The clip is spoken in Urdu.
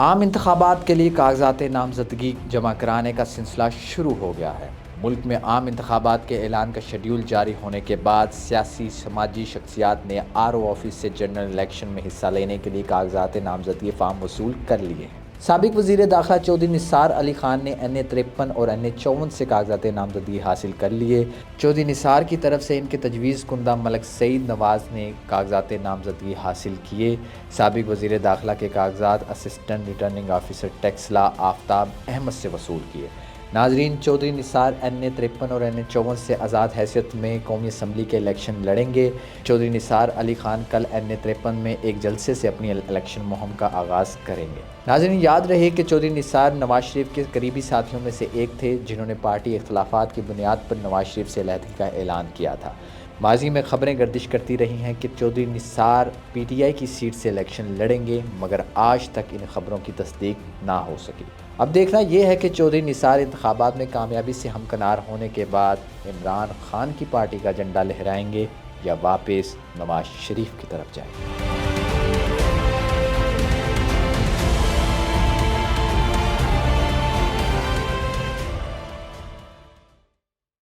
عام انتخابات کے لیے کاغذات نامزدگی جمع کرانے کا سلسلہ شروع ہو گیا ہے۔ ملک میں عام انتخابات کے اعلان کا شیڈول جاری ہونے کے بعد سیاسی سماجی شخصیات نے RO آفس سے جنرل الیکشن میں حصہ لینے کے لیے کاغذات نامزدگی فارم وصول کر لیے ہیں۔ سابق وزیر داخلہ چودھری نثار علی خان نے NA53 اور NA54 سے کاغذات نامزدگی حاصل کر لیے۔ چودھری نثار کی طرف سے ان کے تجویز کنندہ ملک سعید نواز نے کاغذات نامزدگی حاصل کیے۔ سابق وزیر داخلہ کے کاغذات assistant returning officer Taxila Aftab Ahmed سے وصول کیے۔ ناظرین، چودھری نثار NA53 اور NA54 سے آزاد حیثیت میں قومی اسمبلی کے الیکشن لڑیں گے۔ چودھری نثار علی خان کل NA53 میں ایک جلسے سے اپنی الیکشن مہم کا آغاز کریں گے۔ ناظرین، یاد رہے کہ چودھری نثار نواز شریف کے قریبی ساتھیوں میں سے ایک تھے جنہوں نے پارٹی اختلافات کی بنیاد پر نواز شریف سے علیحدگی کا اعلان کیا تھا۔ ماضی میں خبریں گردش کرتی رہی ہیں کہ چودھری نثار PTI کی سیٹ سے الیکشن لڑیں گے، مگر آج تک ان خبروں کی تصدیق نہ ہو سکی۔ اب دیکھنا یہ ہے کہ چودھری نثار انتخابات میں کامیابی سے ہمکنار ہونے کے بعد عمران خان کی پارٹی کا جھنڈا لہرائیں گے یا واپس نواز شریف کی طرف جائیں گے۔